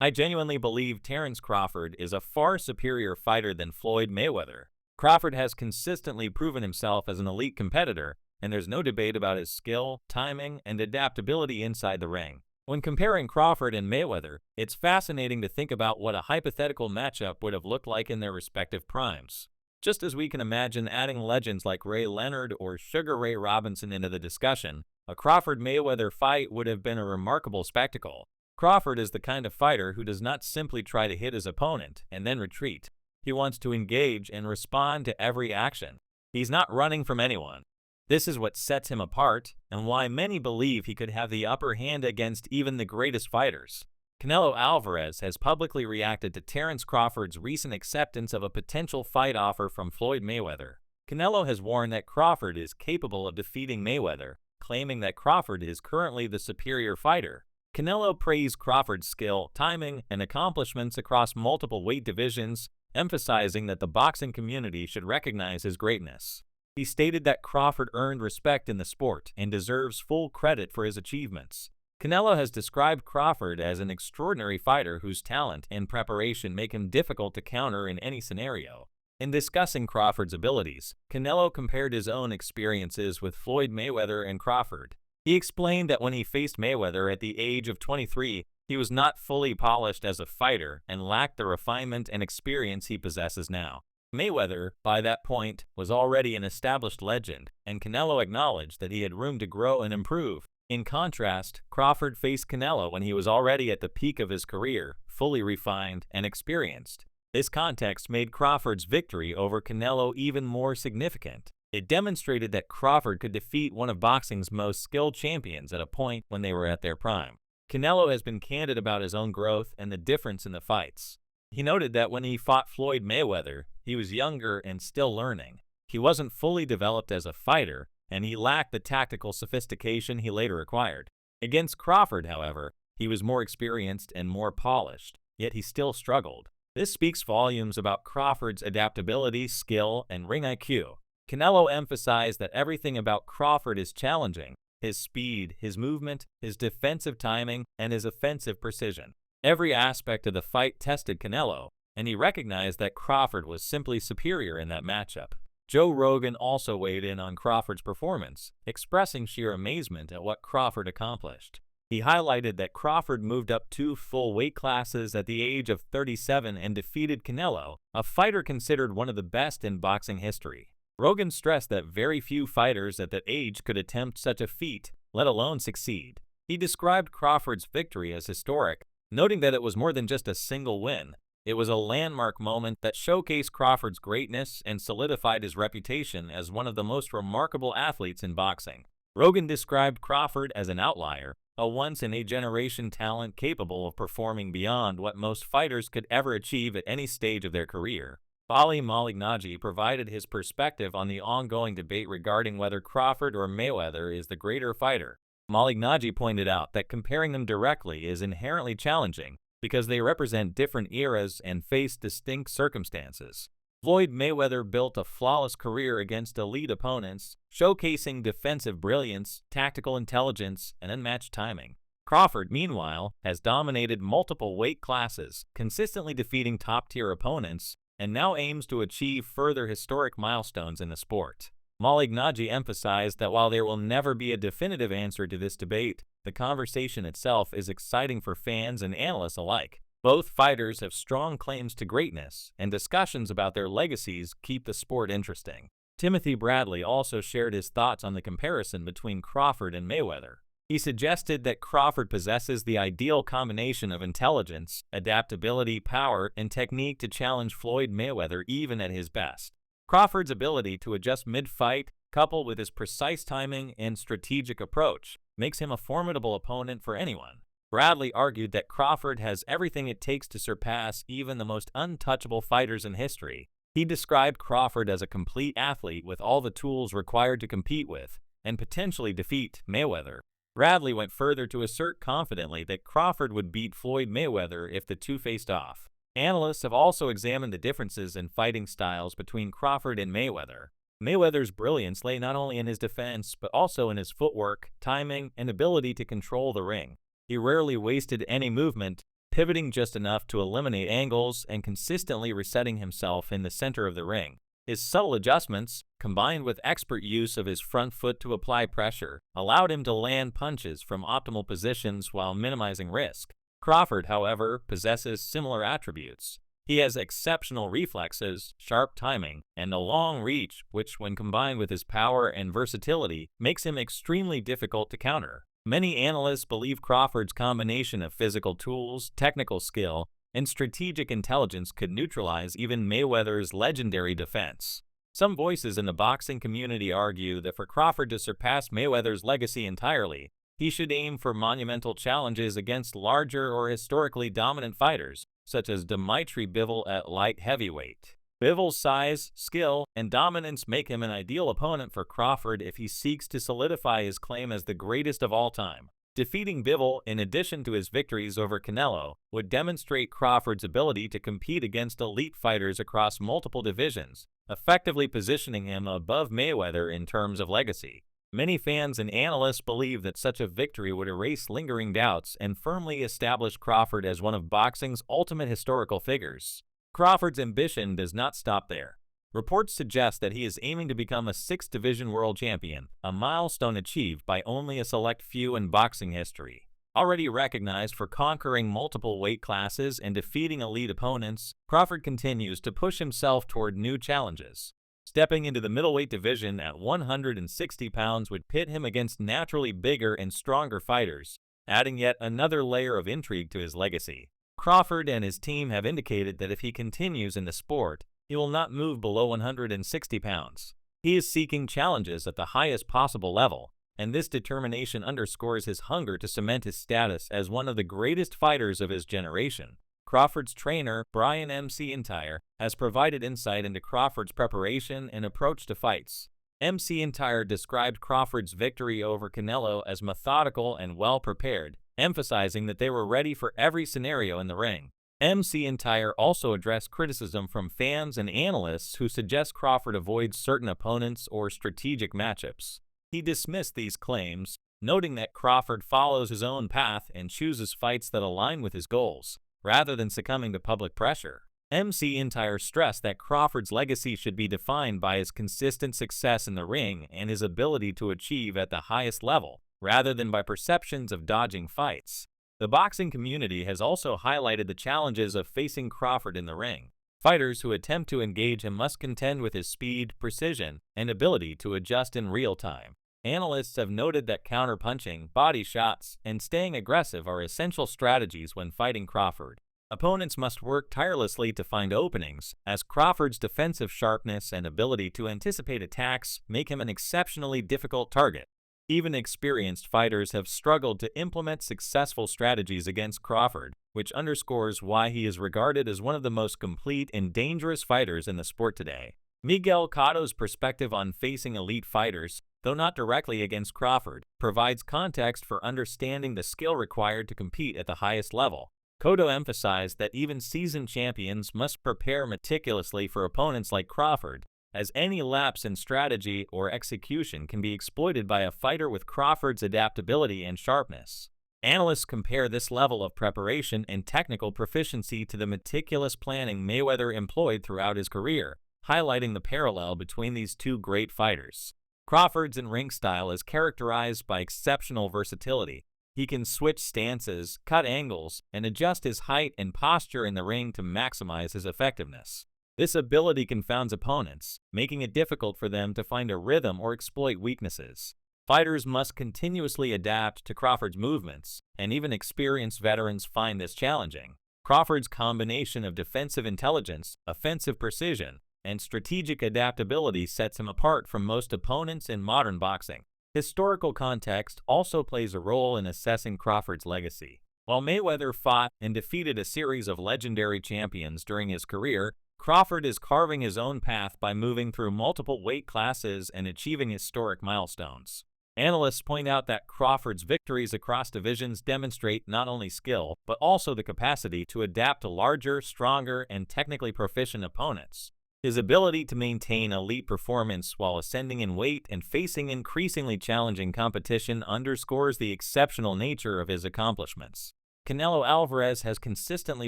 I genuinely believe Terrence Crawford is a far superior fighter than Floyd Mayweather. Crawford has consistently proven himself as an elite competitor, and there's no debate about his skill, timing, and adaptability inside the ring. When comparing Crawford and Mayweather, it's fascinating to think about what a hypothetical matchup would have looked like in their respective primes. Just as we can imagine adding legends like Ray Leonard or Sugar Ray Robinson into the discussion, a Crawford-Mayweather fight would have been a remarkable spectacle. Crawford is the kind of fighter who does not simply try to hit his opponent and then retreat. He wants to engage and respond to every action. He's not running from anyone. This is what sets him apart and why many believe he could have the upper hand against even the greatest fighters. Canelo Alvarez has publicly reacted to Terrence Crawford's recent acceptance of a potential fight offer from Floyd Mayweather. Canelo has warned that Crawford is capable of defeating Mayweather, claiming that Crawford is currently the superior fighter. Canelo praised Crawford's skill, timing, and accomplishments across multiple weight divisions, emphasizing that the boxing community should recognize his greatness. He stated that Crawford earned respect in the sport and deserves full credit for his achievements. Canelo has described Crawford as an extraordinary fighter whose talent and preparation make him difficult to counter in any scenario. In discussing Crawford's abilities, Canelo compared his own experiences with Floyd Mayweather and Crawford. He explained that when he faced Mayweather at the age of 23, he was not fully polished as a fighter and lacked the refinement and experience he possesses now. Mayweather, by that point, was already an established legend, and Canelo acknowledged that he had room to grow and improve. In contrast, Crawford faced Canelo when he was already at the peak of his career, fully refined and experienced. This context made Crawford's victory over Canelo even more significant. It demonstrated that Crawford could defeat one of boxing's most skilled champions at a point when they were at their prime. Canelo has been candid about his own growth and the difference in the fights. He noted that when he fought Floyd Mayweather, he was younger and still learning. He wasn't fully developed as a fighter, and he lacked the tactical sophistication he later acquired. Against Crawford, however, he was more experienced and more polished, yet he still struggled. This speaks volumes about Crawford's adaptability, skill, and ring IQ. Canelo emphasized that everything about Crawford is challenging: his speed, his movement, his defensive timing, and his offensive precision. Every aspect of the fight tested Canelo, and he recognized that Crawford was simply superior in that matchup. Joe Rogan also weighed in on Crawford's performance, expressing sheer amazement at what Crawford accomplished. He highlighted that Crawford moved up 2 full weight classes at the age of 37 and defeated Canelo, a fighter considered one of the best in boxing history. Rogan stressed that very few fighters at that age could attempt such a feat, let alone succeed. He described Crawford's victory as historic, noting that it was more than just a single win. It was a landmark moment that showcased Crawford's greatness and solidified his reputation as one of the most remarkable athletes in boxing. Rogan described Crawford as an outlier, a once-in-a-generation talent capable of performing beyond what most fighters could ever achieve at any stage of their career. Ali Malignaggi provided his perspective on the ongoing debate regarding whether Crawford or Mayweather is the greater fighter. Malignaggi pointed out that comparing them directly is inherently challenging because they represent different eras and face distinct circumstances. Floyd Mayweather built a flawless career against elite opponents, showcasing defensive brilliance, tactical intelligence, and unmatched timing. Crawford, meanwhile, has dominated multiple weight classes, consistently defeating top-tier opponents, and now aims to achieve further historic milestones in the sport. Malignaggi emphasized that while there will never be a definitive answer to this debate, the conversation itself is exciting for fans and analysts alike. Both fighters have strong claims to greatness, and discussions about their legacies keep the sport interesting. Timothy Bradley also shared his thoughts on the comparison between Crawford and Mayweather. He suggested that Crawford possesses the ideal combination of intelligence, adaptability, power, and technique to challenge Floyd Mayweather even at his best. Crawford's ability to adjust mid-fight, coupled with his precise timing and strategic approach, makes him a formidable opponent for anyone. Bradley argued that Crawford has everything it takes to surpass even the most untouchable fighters in history. He described Crawford as a complete athlete with all the tools required to compete with and potentially defeat Mayweather. Bradley went further to assert confidently that Crawford would beat Floyd Mayweather if the two faced off. Analysts have also examined the differences in fighting styles between Crawford and Mayweather. Mayweather's brilliance lay not only in his defense, but also in his footwork, timing, and ability to control the ring. He rarely wasted any movement, pivoting just enough to eliminate angles and consistently resetting himself in the center of the ring. His subtle adjustments, combined with expert use of his front foot to apply pressure, allowed him to land punches from optimal positions while minimizing risk. Crawford, however, possesses similar attributes. He has exceptional reflexes, sharp timing, and a long reach, which, when combined with his power and versatility, makes him extremely difficult to counter. Many analysts believe Crawford's combination of physical tools, technical skill, and strategic intelligence could neutralize even Mayweather's legendary defense. Some voices in the boxing community argue that for Crawford to surpass Mayweather's legacy entirely, he should aim for monumental challenges against larger or historically dominant fighters, such as Dimitri Bivol at light heavyweight. Bivol's size, skill, and dominance make him an ideal opponent for Crawford if he seeks to solidify his claim as the greatest of all time. Defeating Bivol, in addition to his victories over Canelo, would demonstrate Crawford's ability to compete against elite fighters across multiple divisions, effectively positioning him above Mayweather in terms of legacy. Many fans and analysts believe that such a victory would erase lingering doubts and firmly establish Crawford as one of boxing's ultimate historical figures. Crawford's ambition does not stop there. Reports suggest that he is aiming to become a six-division world champion, a milestone achieved by only a select few in boxing history. Already recognized for conquering multiple weight classes and defeating elite opponents, Crawford continues to push himself toward new challenges. Stepping into the middleweight division at 160 pounds would pit him against naturally bigger and stronger fighters, adding yet another layer of intrigue to his legacy. Crawford and his team have indicated that if he continues in the sport, he will not move below 160 pounds. He is seeking challenges at the highest possible level, and this determination underscores his hunger to cement his status as one of the greatest fighters of his generation. Crawford's trainer, Brian McIntyre, has provided insight into Crawford's preparation and approach to fights. McIntyre described Crawford's victory over Canelo as methodical and well-prepared, emphasizing that they were ready for every scenario in the ring. McIntyre also addressed criticism from fans and analysts who suggest Crawford avoids certain opponents or strategic matchups. He dismissed these claims, noting that Crawford follows his own path and chooses fights that align with his goals, rather than succumbing to public pressure. McIntyre stressed that Crawford's legacy should be defined by his consistent success in the ring and his ability to achieve at the highest level, rather than by perceptions of dodging fights. The boxing community has also highlighted the challenges of facing Crawford in the ring. Fighters who attempt to engage him must contend with his speed, precision, and ability to adjust in real time. Analysts have noted that counter-punching, body shots, and staying aggressive are essential strategies when fighting Crawford. Opponents must work tirelessly to find openings, as Crawford's defensive sharpness and ability to anticipate attacks make him an exceptionally difficult target. Even experienced fighters have struggled to implement successful strategies against Crawford, which underscores why he is regarded as one of the most complete and dangerous fighters in the sport today. Miguel Cotto's perspective on facing elite fighters, though not directly against Crawford, provides context for understanding the skill required to compete at the highest level. Cotto emphasized that even seasoned champions must prepare meticulously for opponents like Crawford, as any lapse in strategy or execution can be exploited by a fighter with Crawford's adaptability and sharpness. Analysts compare this level of preparation and technical proficiency to the meticulous planning Mayweather employed throughout his career, highlighting the parallel between these two great fighters. Crawford's in-ring style is characterized by exceptional versatility. He can switch stances, cut angles, and adjust his height and posture in the ring to maximize his effectiveness. This ability confounds opponents, making it difficult for them to find a rhythm or exploit weaknesses. Fighters must continuously adapt to Crawford's movements, and even experienced veterans find this challenging. Crawford's combination of defensive intelligence, offensive precision, and strategic adaptability sets him apart from most opponents in modern boxing. Historical context also plays a role in assessing Crawford's legacy. While Mayweather fought and defeated a series of legendary champions during his career, Crawford is carving his own path by moving through multiple weight classes and achieving historic milestones. Analysts point out that Crawford's victories across divisions demonstrate not only skill, but also the capacity to adapt to larger, stronger, and technically proficient opponents. His ability to maintain elite performance while ascending in weight and facing increasingly challenging competition underscores the exceptional nature of his accomplishments. Canelo Alvarez has consistently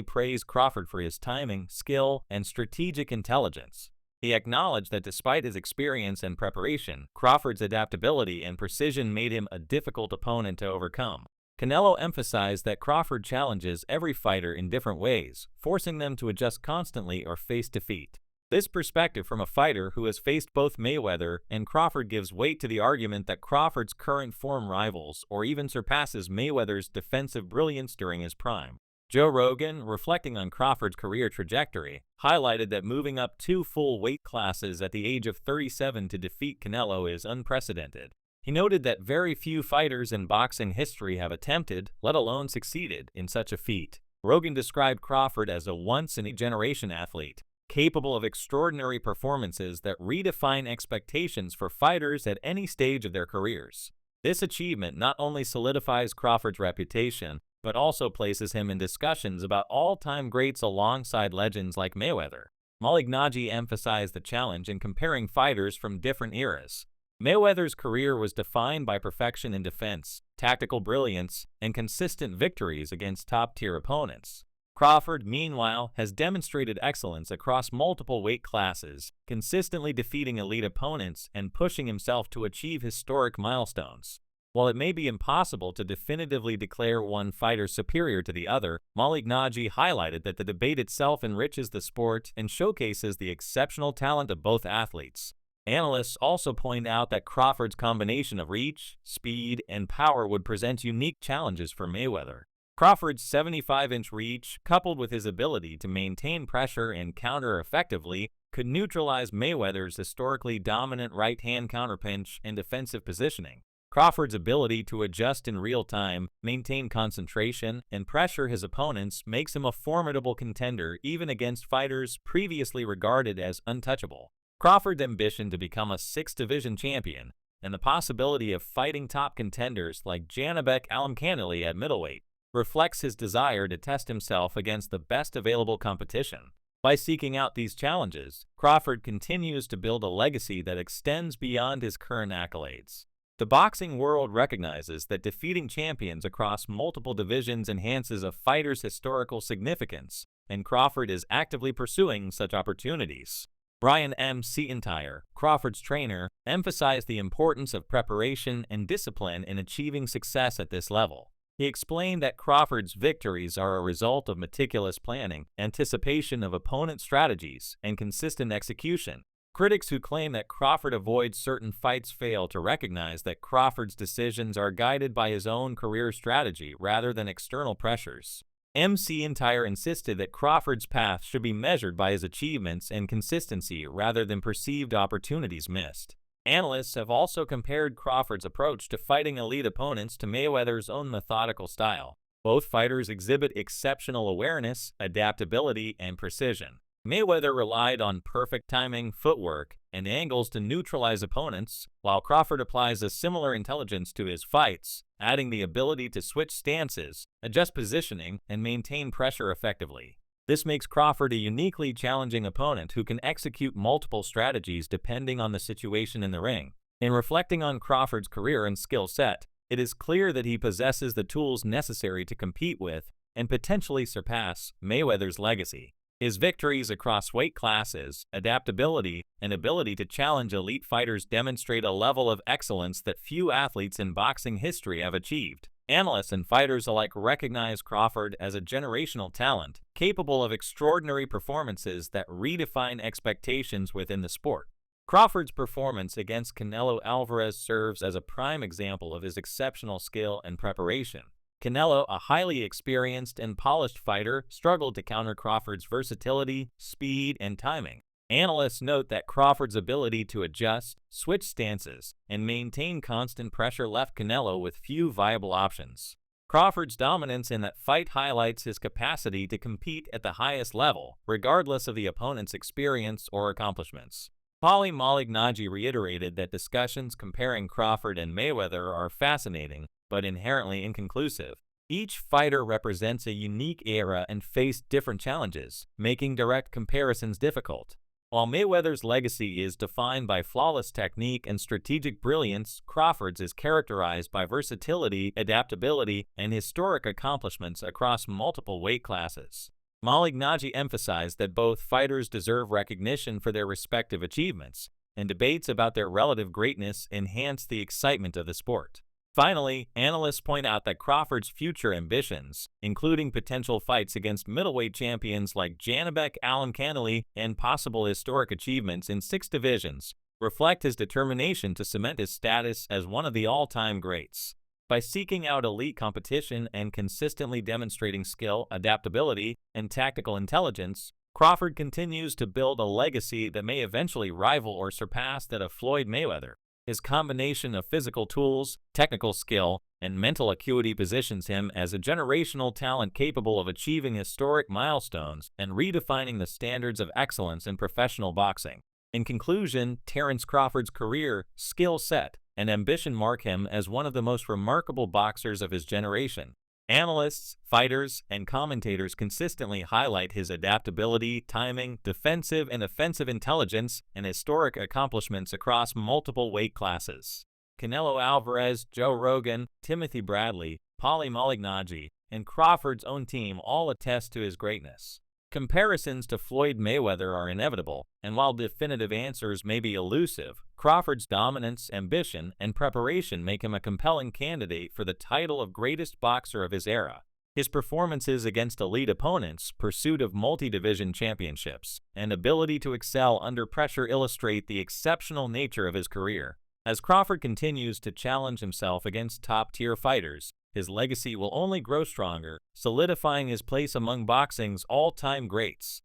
praised Crawford for his timing, skill, and strategic intelligence. He acknowledged that despite his experience and preparation, Crawford's adaptability and precision made him a difficult opponent to overcome. Canelo emphasized that Crawford challenges every fighter in different ways, forcing them to adjust constantly or face defeat. This perspective from a fighter who has faced both Mayweather and Crawford gives weight to the argument that Crawford's current form rivals or even surpasses Mayweather's defensive brilliance during his prime. Joe Rogan, reflecting on Crawford's career trajectory, highlighted that moving up 2 full weight classes at the age of 37 to defeat Canelo is unprecedented. He noted that very few fighters in boxing history have attempted, let alone succeeded, in such a feat. Rogan described Crawford as a once-in-a-generation athlete, capable of extraordinary performances that redefine expectations for fighters at any stage of their careers. This achievement not only solidifies Crawford's reputation, but also places him in discussions about all-time greats alongside legends like Mayweather. Malignaggi emphasized the challenge in comparing fighters from different eras. Mayweather's career was defined by perfection in defense, tactical brilliance, and consistent victories against top-tier opponents. Crawford, meanwhile, has demonstrated excellence across multiple weight classes, consistently defeating elite opponents and pushing himself to achieve historic milestones. While it may be impossible to definitively declare one fighter superior to the other, Malignaggi highlighted that the debate itself enriches the sport and showcases the exceptional talent of both athletes. Analysts also point out that Crawford's combination of reach, speed, and power would present unique challenges for Mayweather. Crawford's 75-inch reach, coupled with his ability to maintain pressure and counter effectively, could neutralize Mayweather's historically dominant right-hand counterpunch and defensive positioning. Crawford's ability to adjust in real time, maintain concentration, and pressure his opponents makes him a formidable contender even against fighters previously regarded as untouchable. Crawford's ambition to become a 6th-division champion and the possibility of fighting top contenders like Janibek Alimkhanuly at middleweight reflects his desire to test himself against the best available competition. By seeking out these challenges, Crawford continues to build a legacy that extends beyond his current accolades. The boxing world recognizes that defeating champions across multiple divisions enhances a fighter's historical significance, and Crawford is actively pursuing such opportunities. Brian McIntyre, Crawford's trainer, emphasized the importance of preparation and discipline in achieving success at this level. He explained that Crawford's victories are a result of meticulous planning, anticipation of opponent strategies, and consistent execution. Critics who claim that Crawford avoids certain fights fail to recognize that Crawford's decisions are guided by his own career strategy rather than external pressures. McIntyre insisted that Crawford's path should be measured by his achievements and consistency rather than perceived opportunities missed. Analysts have also compared Crawford's approach to fighting elite opponents to Mayweather's own methodical style. Both fighters exhibit exceptional awareness, adaptability, and precision. Mayweather relied on perfect timing, footwork, and angles to neutralize opponents, while Crawford applies a similar intelligence to his fights, adding the ability to switch stances, adjust positioning, and maintain pressure effectively. This makes Crawford a uniquely challenging opponent who can execute multiple strategies depending on the situation in the ring. In reflecting on Crawford's career and skill set, it is clear that he possesses the tools necessary to compete with and potentially surpass Mayweather's legacy. His victories across weight classes, adaptability, and ability to challenge elite fighters demonstrate a level of excellence that few athletes in boxing history have achieved. Analysts and fighters alike recognize Crawford as a generational talent, capable of extraordinary performances that redefine expectations within the sport. Crawford's performance against Canelo Alvarez serves as a prime example of his exceptional skill and preparation. Canelo, a highly experienced and polished fighter, struggled to counter Crawford's versatility, speed, and timing. Analysts note that Crawford's ability to adjust, switch stances, and maintain constant pressure left Canelo with few viable options. Crawford's dominance in that fight highlights his capacity to compete at the highest level, regardless of the opponent's experience or accomplishments. Malignaggi reiterated that discussions comparing Crawford and Mayweather are fascinating, but inherently inconclusive. Each fighter represents a unique era and faced different challenges, making direct comparisons difficult. While Mayweather's legacy is defined by flawless technique and strategic brilliance, Crawford's is characterized by versatility, adaptability, and historic accomplishments across multiple weight classes. Malignaggi emphasized that both fighters deserve recognition for their respective achievements, and debates about their relative greatness enhance the excitement of the sport. Finally, analysts point out that Crawford's future ambitions, including potential fights against middleweight champions like Janibek Alimkhanuly and possible historic achievements in 6 divisions, reflect his determination to cement his status as one of the all-time greats. By seeking out elite competition and consistently demonstrating skill, adaptability, and tactical intelligence, Crawford continues to build a legacy that may eventually rival or surpass that of Floyd Mayweather. His combination of physical tools, technical skill, and mental acuity positions him as a generational talent capable of achieving historic milestones and redefining the standards of excellence in professional boxing. In conclusion, Terrence Crawford's career, skill set, and ambition mark him as one of the most remarkable boxers of his generation. Analysts, fighters, and commentators consistently highlight his adaptability, timing, defensive and offensive intelligence, and historic accomplishments across multiple weight classes. Canelo Alvarez, Joe Rogan, Timothy Bradley, Paulie Malignaggi, and Crawford's own team all attest to his greatness. Comparisons to Floyd Mayweather are inevitable, and while definitive answers may be elusive, Crawford's dominance, ambition, and preparation make him a compelling candidate for the title of greatest boxer of his era. His performances against elite opponents, pursuit of multi-division championships, and ability to excel under pressure illustrate the exceptional nature of his career. As Crawford continues to challenge himself against top-tier fighters, his legacy will only grow stronger, solidifying his place among boxing's all-time greats.